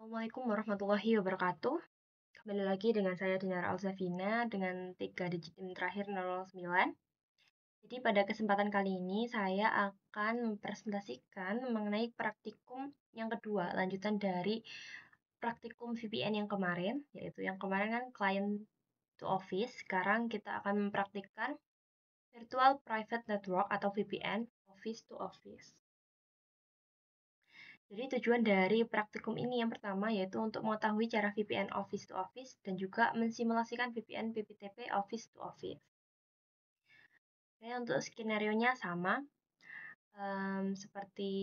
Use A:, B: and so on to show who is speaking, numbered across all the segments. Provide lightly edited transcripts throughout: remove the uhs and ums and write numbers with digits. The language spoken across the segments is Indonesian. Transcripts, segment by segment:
A: Assalamualaikum warahmatullahi wabarakatuh. Kembali lagi dengan saya Dinar Alzafina dengan 3 digit NIM terakhir 009. Jadi pada kesempatan kali ini saya akan mempresentasikan mengenai praktikum yang kedua, lanjutan dari praktikum VPN yang kemarin, yaitu yang kemarin kan client to office. Sekarang kita akan mempraktikkan virtual private network atau VPN office to office. Jadi tujuan dari praktikum ini yang pertama yaitu untuk mengetahui cara VPN Office to Office dan juga mensimulasikan VPN PPTP Office to Office. Oke, untuk skenario-nya sama seperti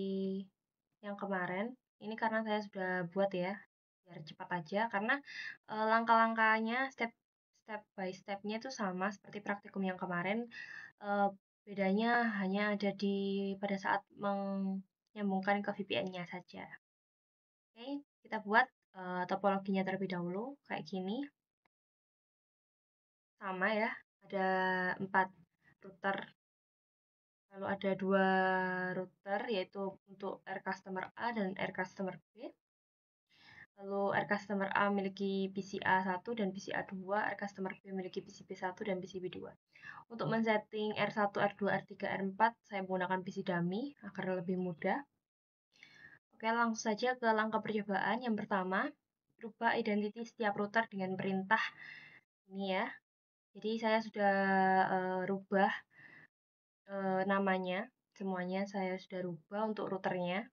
A: yang kemarin. Ini karena saya sudah buat ya, biar cepat aja. Karena langkah-langkahnya, step by step-nya itu sama seperti praktikum yang kemarin. Bedanya hanya ada pada saat menyambungkan ke VPN-nya saja. Oke, kita buat topologinya terlebih dahulu, kayak gini. Sama ya, ada 4 router. Lalu ada 2 router, yaitu untuk R customer A dan R customer B. Lalu R customer A memiliki PCA 1 dan PCA 2, R customer B memiliki PCB 1 dan PCB 2. Untuk men-setting R1, R2, R3, R4, saya menggunakan PC dummy agar lebih mudah. Oke, langsung saja ke langkah percobaan. Yang pertama, rubah identity setiap router dengan perintah ini ya. Jadi saya sudah rubah namanya, semuanya saya sudah rubah untuk routernya.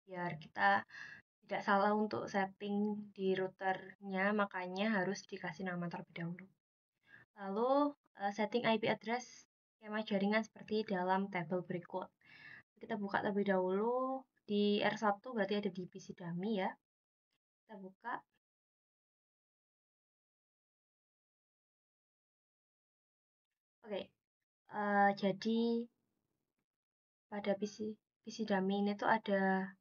A: Biar kita tidak salah untuk setting di routernya, makanya harus dikasih nama terlebih dahulu. Lalu setting IP address skema jaringan seperti dalam tabel berikut. Kita buka terlebih dahulu di R1 berarti ada di PC dummy ya. Kita buka. Oke, jadi pada PC dummy ini tuh ada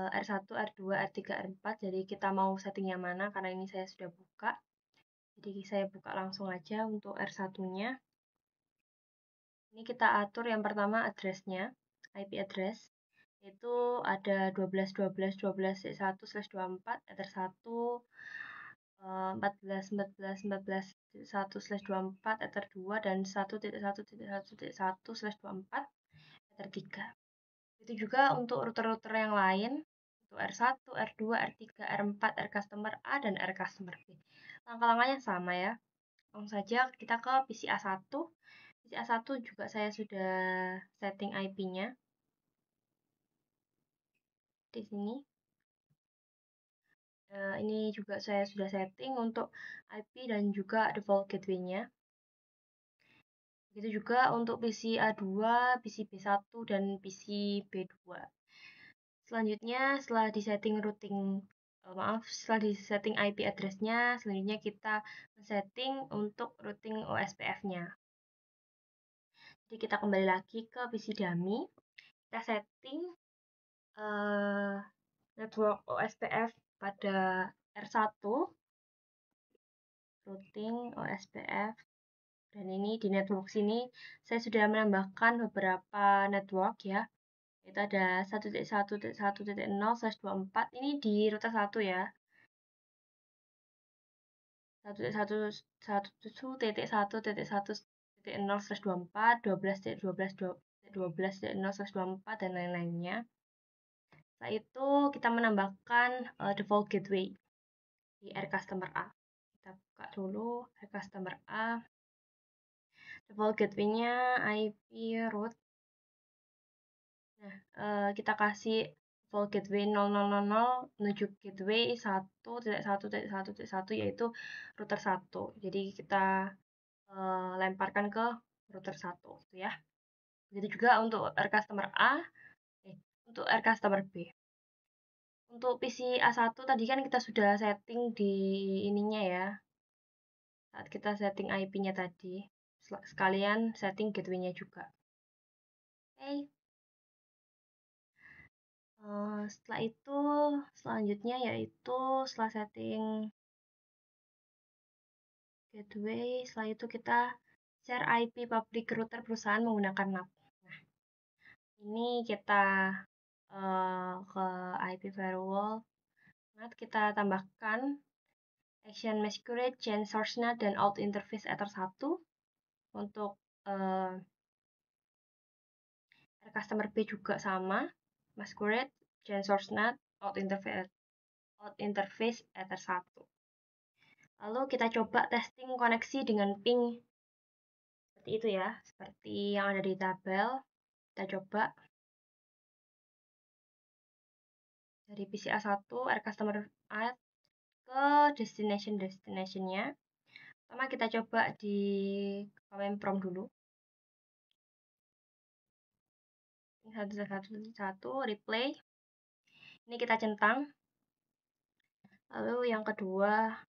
A: R1, R2, R3, R4. Jadi kita mau setting yang mana karena ini saya sudah buka. Jadi saya buka langsung aja untuk R1-nya. Ini kita atur yang pertama address-nya, IP address. Itu ada 12.12.12.1/24, ether 1, 14.14.14.1/24, ether 2, dan 1.1.1.1/24, ether 3. Itu juga untuk router-router yang lain, untuk R1, R2, R3, R4, R customer A, dan R customer B. Langkah-langkahnya sama ya. Langsung saja kita ke PCA1. PCA1 juga saya sudah setting IP-nya. Di sini. Ini juga saya sudah setting untuk IP dan juga default gateway-nya. Begitu juga untuk PCA2, PCB1, dan PCB2. Selanjutnya setelah disetting setelah disetting IP address-nya, selanjutnya kita setting untuk routing OSPF-nya. Jadi kita kembali lagi ke PC dummy, kita setting network OSPF pada R1, routing OSPF, dan ini di network sini saya sudah menambahkan beberapa network ya. Itu ada 1.1.1.0/24, ini di router 1 ya. 1.1.1.1.1.0/24, 12.12.12.0/24, dan lain-lainnya. Setelah itu kita menambahkan default gateway di R customer A. Kita buka dulu R customer A. Default gateway-nya IP root. Nah, kita kasih default gateway 0000 menuju gateway 1.1.1.1 yaitu router 1. Jadi kita lemparkan ke router 1 gitu ya. Begitu juga untuk R customer A, untuk R customer B. Untuk PC A1 tadi kan kita sudah setting di ininya ya. Saat kita setting IP-nya tadi, sekalian setting gateway-nya juga. Oke. Setelah itu, selanjutnya yaitu setelah setting gateway, setelah itu kita share IP public router perusahaan menggunakan NAT. Nah, ini kita ke IP firewall. Nah, kita tambahkan action masquerade, change source NAT, dan out interface ether 1 untuk customer B juga sama, masquerade, change source NAT, out interface ether 1. Lalu kita coba testing koneksi dengan ping seperti itu ya, seperti yang ada di tabel. Kita coba dari PCA1 R customer A ke destination-nya. Pertama kita coba di KWM Prom dulu. Ini satu replay. Ini kita centang. Lalu yang kedua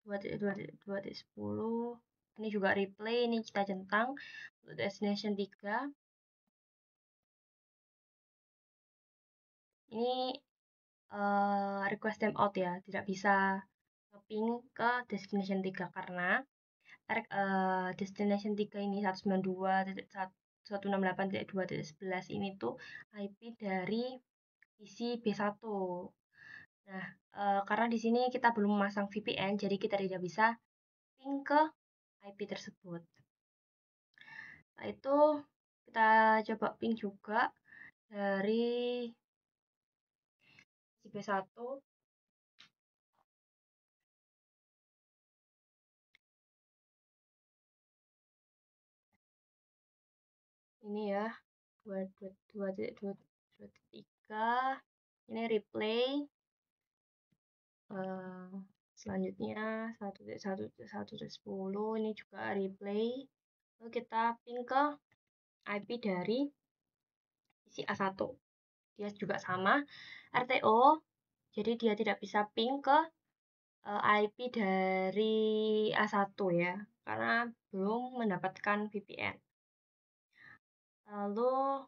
A: 2.10. Ini juga replay, ini kita centang. Untuk destination 3. Ini request timeout ya, tidak bisa ping ke destination 3 karena destination 3 ini 192.168.2.11 ini tuh IP dari PC B1. Nah, karena di sini kita belum memasang VPN, jadi kita tidak bisa ping ke IP tersebut. Setelah itu kita coba ping juga dari PC B1. Ini ya, 2.2.2.3. Ini replay. Selanjutnya 1.1.1.10 ini juga replay. Lalu kita ping ke IP dari PC A1. Dia juga sama RTO, jadi dia tidak bisa ping ke IP dari A1 ya, karena belum mendapatkan VPN. Lalu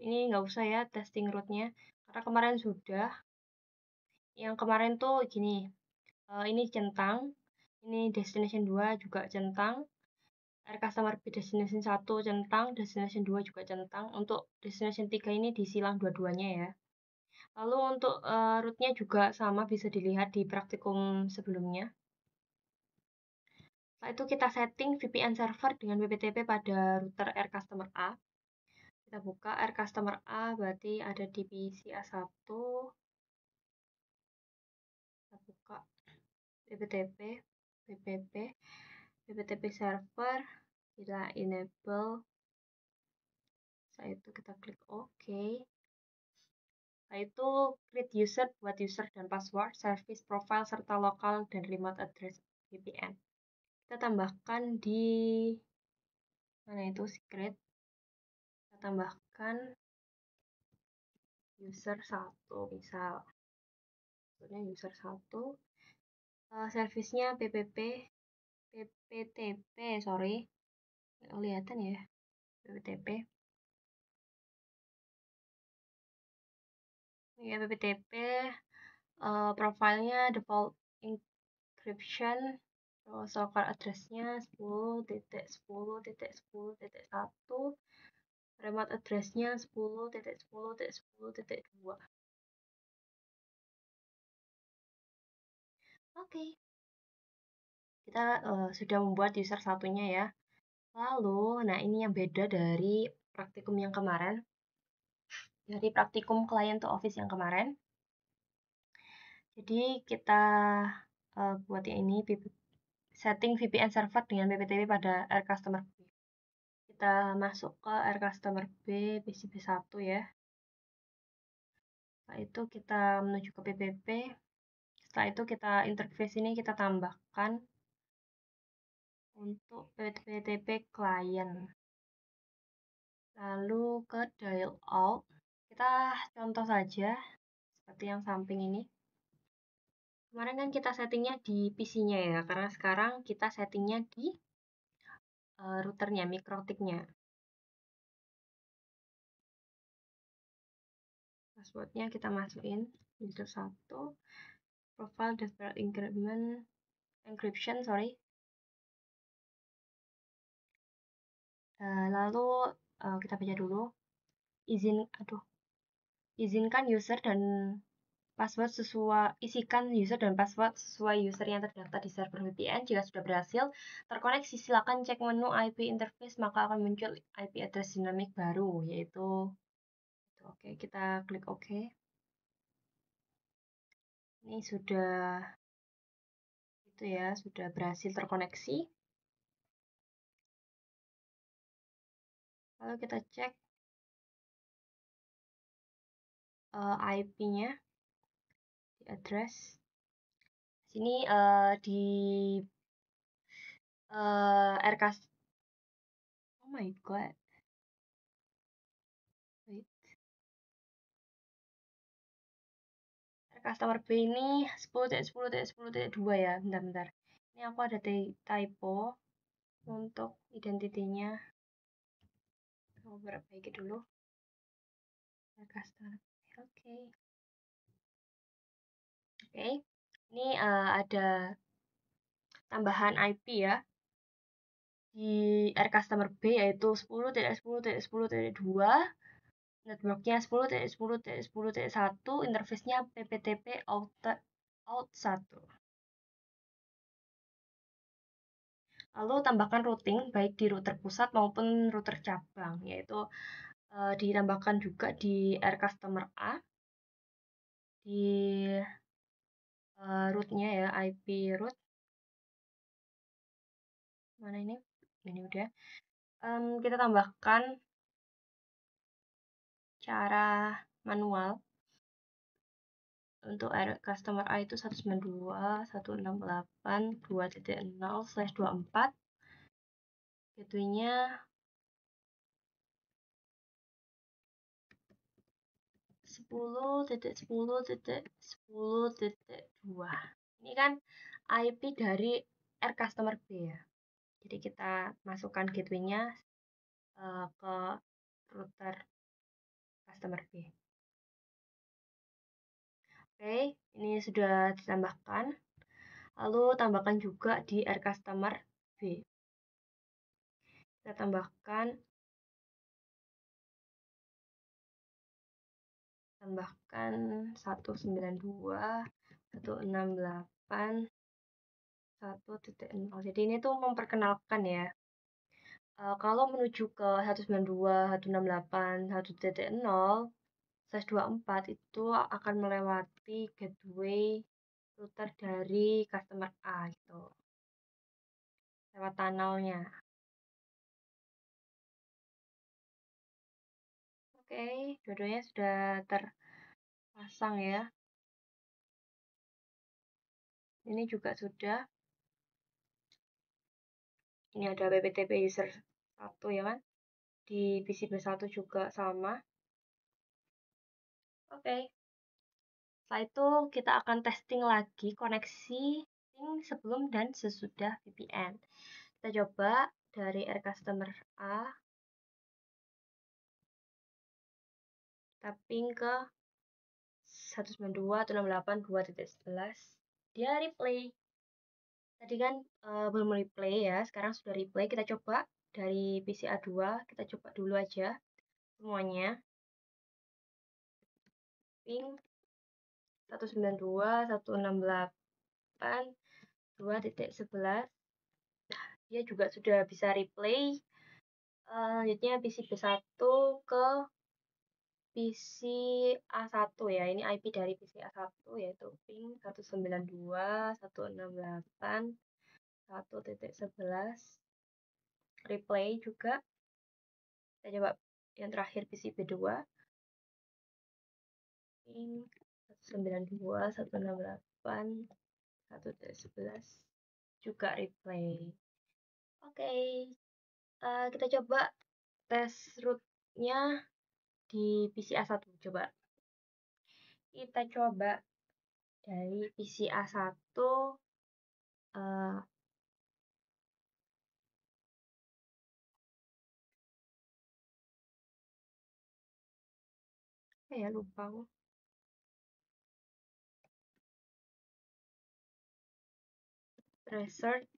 A: ini nggak usah ya testing rootnya, karena kemarin sudah. Yang kemarin tuh gini, ini centang, ini destination 2 juga centang, R customer B destination 1 centang, destination 2 juga centang. Untuk destination 3 ini disilang dua-duanya ya. Lalu untuk rootnya juga sama, bisa dilihat di praktikum sebelumnya. Setelah itu kita setting VPN server dengan WPTP pada router R customer A. Kita buka R customer A, berarti ada di PC A1. Kita buka WPTP, WPTP server, kita enable. Setelah itu kita klik OK. Setelah itu create user, buat user dan password, service profile, serta lokal dan remote address VPN. Kita tambahkan di mana itu secret. Kita tambahkan user 1 misal. Maksudnya user 1. Servisnya PPTP, sorry. Nggak kelihatan ya, PPTP. Ya, PPTP. Profilnya default encryption. Terus local address-nya 10.10.10.1. Remote address-nya 10.10.10.2. Oke. Kita sudah membuat user satunya ya. Lalu, nah ini yang beda dari praktikum yang kemarin. Dari praktikum client to office yang kemarin. Jadi kita buat yang ini, setting VPN server dengan BPTP pada R customer B. Kita masuk ke R customer B, PCB1 ya. Setelah itu kita menuju ke PPP. Setelah itu kita interface ini kita tambahkan untuk PTP client. Lalu ke dial out. Kita contoh saja seperti yang samping ini. Kemarin kan kita settingnya di PC-nya ya, karena sekarang kita settingnya di routernya, mikrotiknya. Passwordnya kita masukin user 1, profile default encryption, sorry. Lalu kita baca dulu. Izinkan user dan password sesuai, isikan user dan password sesuai user yang terdaftar di server VPN. Jika sudah berhasil terkoneksi, silakan cek menu IP interface, maka akan muncul IP address dinamik baru, yaitu oke, kita klik OK. Ini sudah itu ya, sudah berhasil terkoneksi. Lalu kita cek IP-nya, di address. Sini di RK. Oh my god. Wait. Customer B ini 10.10.10.2 ya. Bentar. Ini aku ada typo untuk identitinya. Aku perbaiki dulu. Customer. Oke. Oke. Ini ada tambahan IP ya. Di customer B yaitu 10.10.10.2. Networknya 10.10.10.1, interface-nya PPTP out 1. Lalu tambahkan routing baik di router pusat maupun router cabang, yaitu ditambahkan juga di customer A, di root-nya ya, IP root. Mana ini? Ini udah. Kita tambahkan cara manual. Untuk customer A itu 192.168.2.0/24. Gateway-nya 10.10.10.2. Ini kan IP dari customer B ya. Jadi kita masukkan gateway-nya ke router customer B. Oke, ini sudah ditambahkan. Lalu tambahkan juga di customer B. Kita tambahkan 192.168.1.0. Jadi ini tuh memperkenalkan ya. Kalau menuju ke 192.168.1.0/24 itu akan melewati gateway router dari customer A gitu. Lewat tunnelnya. Oke, dua-duanya sudah terpasang ya. Ini juga sudah. Ini ada PPTP user 1 ya kan. Di PC B1 juga sama. Oke. Setelah itu kita akan testing lagi koneksi sebelum dan sesudah VPN. Kita coba dari customer A. Kita ping ke 192.168.2.11. Dia replay. Tadi kan belum replay ya, sekarang sudah replay. Kita coba dari PC A2, kita coba dulu aja semuanya. Ping 192.168.2.11. Dia juga sudah bisa replay. Selanjutnya PC B1 ke PC A1 ya. Ini IP dari PC A1 yaitu ping 192.168.1.11. Replay juga. Kita coba yang terakhir PC B2. Ping 192.168.1.11 juga replay. Oke. Kita coba tes root-nya di PC A1. Coba. Kita coba dari PC A1 ya lupa aku. Tracer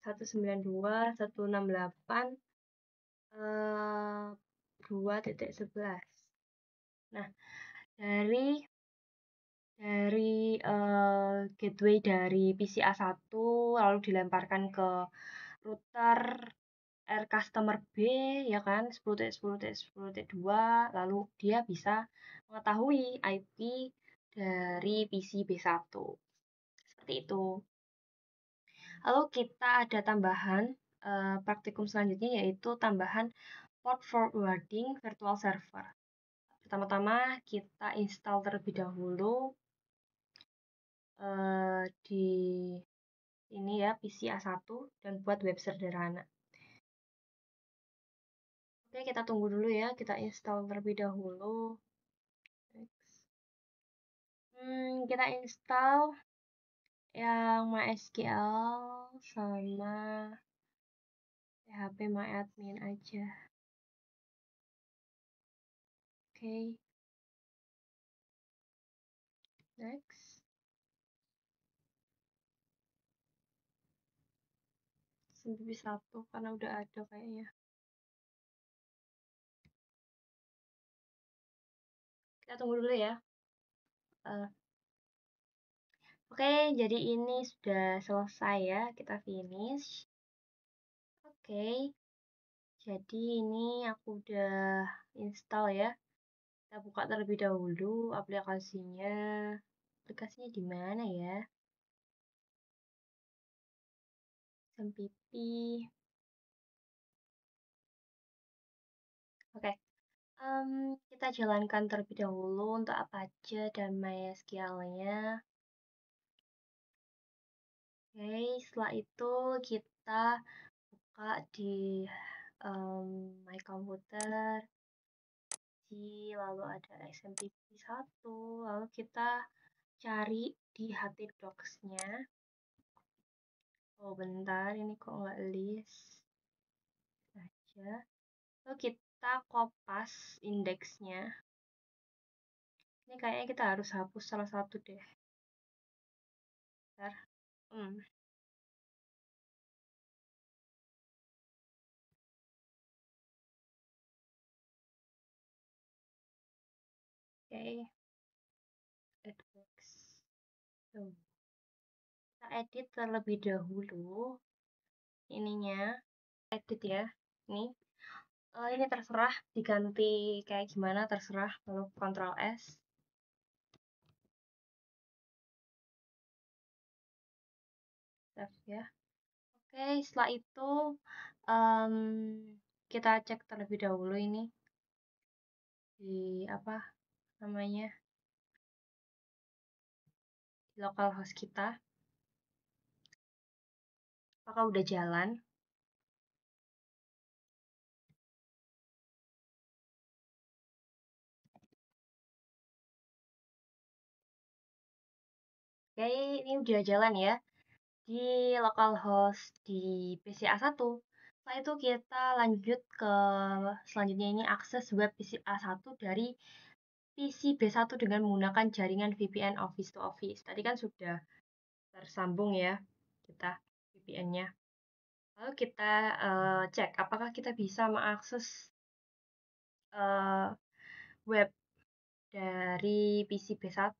A: 192.168.2.11. Nah, dari gateway dari PCA1 lalu dilemparkan ke router R customer B, ya kan, 10.10.10.2, lalu dia bisa mengetahui IP dari PC B1. Seperti itu. Lalu kita ada tambahan praktikum selanjutnya, yaitu tambahan port forwarding virtual server. Pertama-tama kita install terlebih dahulu di ini ya, PC A1 dan buat web sederhana. Oke, kita tunggu dulu ya, kita install terlebih dahulu. Kita install yang MySQL sama PHP MyAdmin aja. Oke, next. SMP1 karena udah ada kayaknya. Kita tunggu dulu ya. Oke, jadi ini sudah selesai ya, kita finish. Oke, jadi ini aku udah install ya. Kita buka terlebih dahulu aplikasinya. Aplikasinya di mana ya? SMPP. Oke, kita jalankan terlebih dahulu untuk Apache dan MySQL-nya. Oke, setelah itu kita buka di My Computer, lalu ada XMPP1, lalu kita cari di htdocs-nya. Oh, bentar, ini kok nggak list aja. Lalu kita kopas indeksnya. Ini kayaknya kita harus hapus salah satu deh. Bentar. Oke, adworks. Tuh. Kita edit terlebih dahulu ininya. Edit ya. Ini terserah diganti kayak gimana, terserah. Lalu Ctrl S. Save ya. Oke, setelah itu kita cek terlebih dahulu ini di apa namanya, di localhost kita. Apakah udah jalan? Oke, ini udah jalan ya di localhost di PC A1. Setelah itu kita lanjut ke selanjutnya, ini akses web PC A1 dari PC B1 dengan menggunakan jaringan VPN Office to Office. Tadi kan sudah tersambung ya kita VPN-nya. Lalu kita cek apakah kita bisa mengakses web dari PC B1.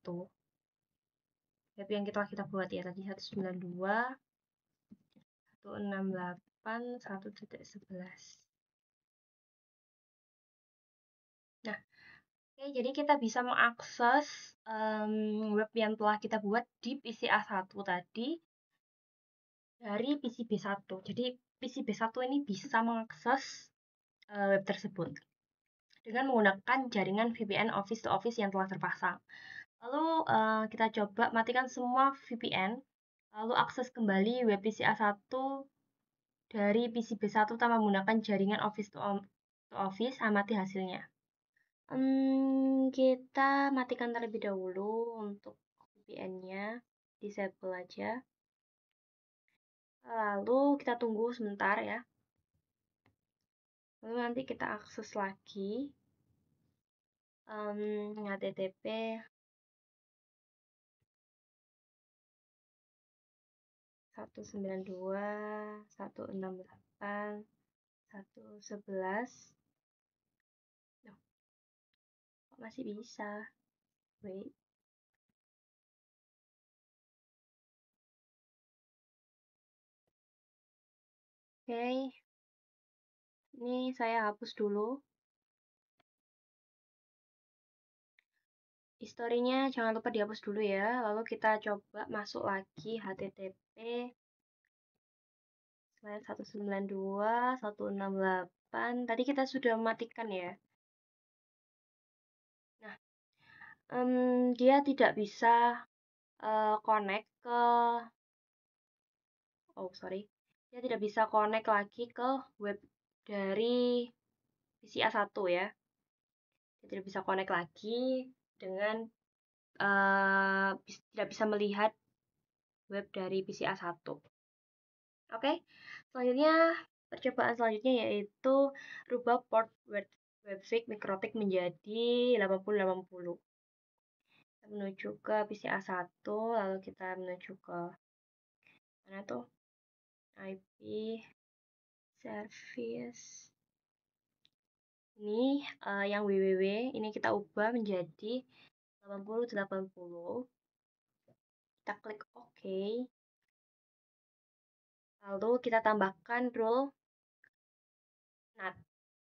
A: Web yang kita buat ya tadi 192.168.1.11. Nah, oke, jadi kita bisa mengakses web yang telah kita buat di PC A1 tadi dari PC B1. Jadi PC B1 ini bisa mengakses web tersebut dengan menggunakan jaringan VPN Office to Office yang telah terpasang. Lalu kita coba matikan semua VPN, lalu akses kembali web PC A1 dari PC B1 tanpa menggunakan jaringan Office to Office, amati hasilnya. Kita matikan terlebih dahulu untuk VPN-nya, disable aja. Lalu kita tunggu sebentar ya. Lalu nanti kita akses lagi http satu sembilan dua satu enam delapan 111. Loh, kok masih bisa? Wait. Oke, ini saya hapus dulu. Historinya jangan lupa dihapus dulu ya. Lalu kita coba masuk lagi http://192.168. Tadi kita sudah mematikan ya. Nah, dia tidak bisa connect ke dia tidak bisa connect lagi ke web dari PC A1 ya. Dia tidak bisa connect lagi dengan tidak bisa melihat web dari PC A1. Oke, selanjutnya percobaan selanjutnya yaitu rubah port webfig mikrotik menjadi 8080. Kita menuju ke PC A1, lalu kita menuju ke mana tuh? IP service. Ini yang www, ini kita ubah menjadi 8080. Kita klik OK. Lalu kita tambahkan rule NAT,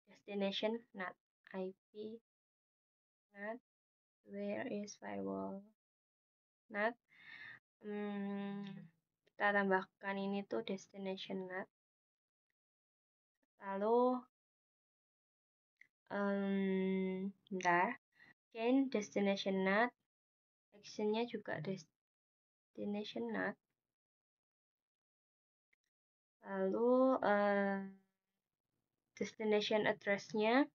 A: destination NAT, IP NAT, where is firewall NAT. Kita tambahkan ini tuh destination NAT. Lalu bentar, again destination NAT, actionnya juga destination NAT. Lalu destination address-nya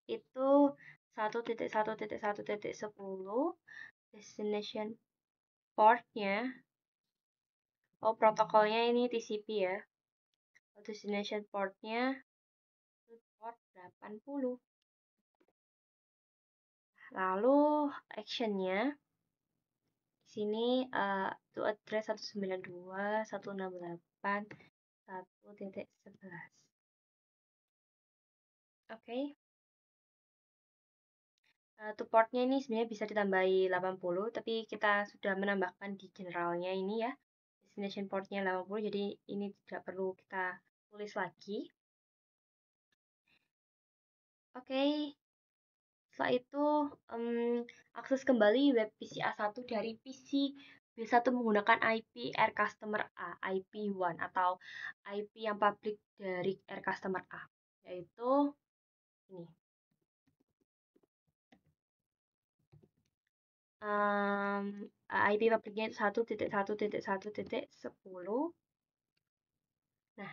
A: itu 1.1.1.10. Destination port-nya, protokolnya ini TCP ya. Destination port-nya port 80. Lalu action-nya di sini to address 192.168.1.11. Oke. To port-nya ini sebenarnya bisa ditambahi 80, tapi kita sudah menambahkan di generalnya ini ya. Destination port-nya 80, jadi ini tidak perlu kita tulis lagi. Oke. Setelah itu, akses kembali web PC A1 dari PC B1 menggunakan IP R customer A, IP1 atau IP yang public dari R customer A, yaitu ini. IP publiknya 1.1.1.10. Nah,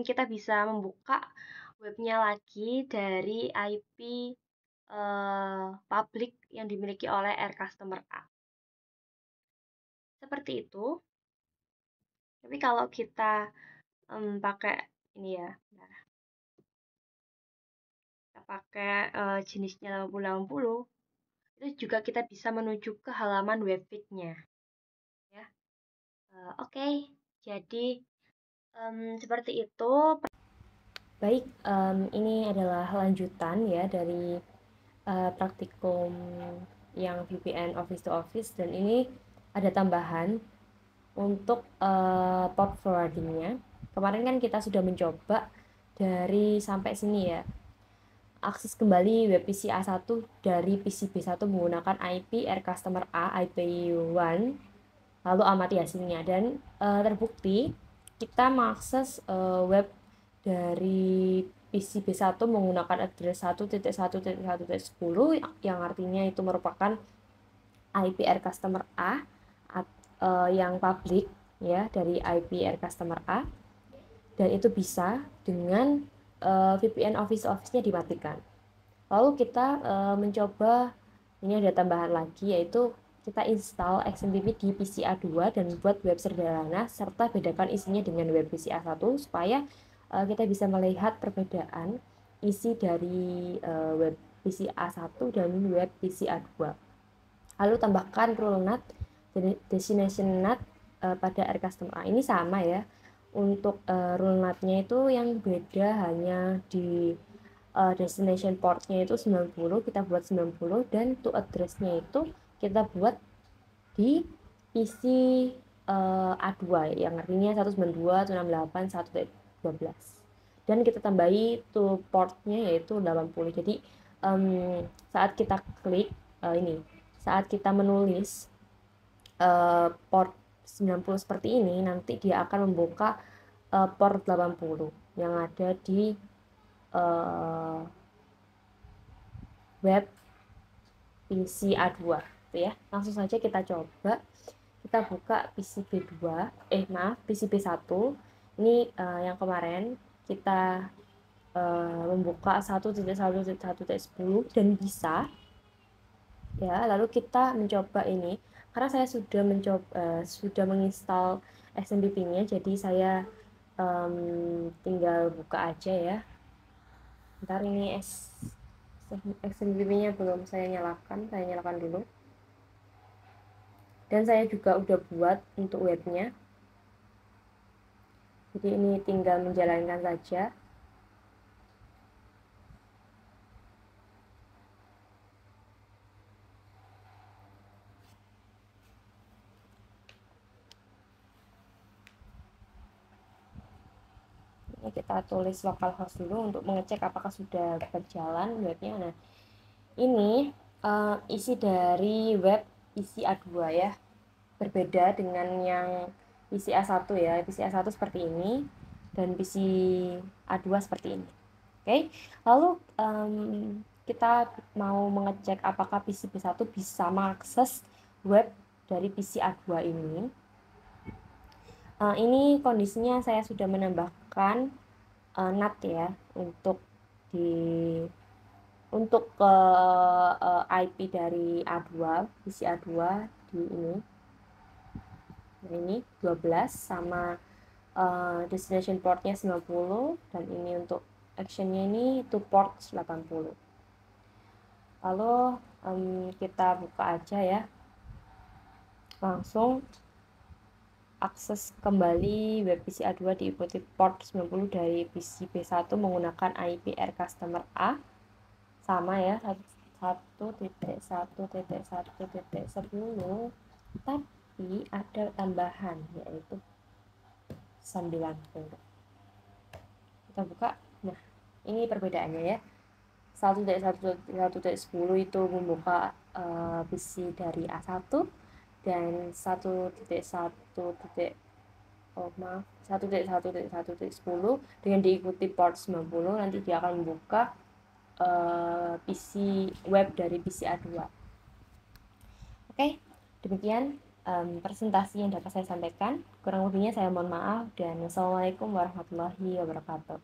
A: kita bisa membuka webnya lagi dari IP public yang dimiliki oleh R customer A. Seperti itu. Tapi kalau kita pakai ini ya, kita pakai jenisnya 8080, itu juga kita bisa menuju ke halaman webfeed-nya. Ya. Oke, jadi seperti itu. Baik, ini adalah lanjutan ya dari praktikum yang VPN Office to Office, dan ini ada tambahan untuk port forwardingnya. Kemarin kan kita sudah mencoba dari sampai sini ya, akses kembali web PC A1 dari PC B1 menggunakan IP R customer A, IP1, lalu amati hasilnya, dan terbukti kita mengakses web dari PC B1 menggunakan address 1.1.1.10 yang artinya itu merupakan IP R customer A yang public ya, dari IP R customer A, dan itu bisa dengan VPN Office-nya dimatikan. Lalu kita mencoba, ini ada tambahan lagi, yaitu kita install XMPP di PC A2 dan buat web sederhana serta bedakan isinya dengan web PC A1 supaya kita bisa melihat perbedaan isi dari web PC A1 dan web PC A2. Lalu tambahkan rule NAT, destination NAT pada R customer A. Ini sama ya. Untuk rule NAT-nya itu yang beda hanya di destination port-nya itu 90, kita buat 90, dan to address-nya itu kita buat di PC A2 yang artinya 192.168.1.
B: 12. Dan kita tambahi to portnya yaitu 80. Jadi saat kita klik saat kita menulis port 90 seperti ini, nanti dia akan membuka port 80 yang ada di web PC A2 gitu ya. Langsung saja kita coba. Kita buka PC B2, PC B1. Ini yang kemarin kita membuka 1.1.1.10 dan bisa ya. Lalu kita mencoba ini karena saya sudah menginstal XMPP-nya, jadi saya tinggal buka aja ya. Ntar ini XMPP-nya belum saya nyalakan dulu. Dan saya juga udah buat untuk webnya, jadi ini tinggal menjalankan saja. Ini kita tulis localhost dulu untuk mengecek apakah sudah berjalan webnya. Nah, ini isi dari web PC A2 ya, berbeda dengan yang PC A1 ya. PC A1 seperti ini dan PC A2 seperti ini. Oke, lalu kita mau mengecek apakah PC B1 bisa mengakses web dari PC A2 ini. Ini kondisinya saya sudah menambahkan NAT ya untuk ke IP dari A2, PC A2 di ini. Nah, ini 12 sama destination portnya 90 dan ini untuk actionnya ini to port 80. Lalu kita buka aja ya, langsung akses kembali web PC A2 diikuti port 90 dari PC B1 menggunakan IP R customer A sama ya 1.1.1.10, tapi ada tambahan yaitu 90. Kita buka. Nah, ini perbedaannya ya. 1.1.10 itu membuka PC dari A1 dan 1.1.10 dengan diikuti port 90 nanti dia akan membuka PC web dari PC A2. Oke, demikian presentasi yang dapat saya sampaikan. Kurang lebihnya saya mohon maaf dan wassalamualaikum warahmatullahi wabarakatuh.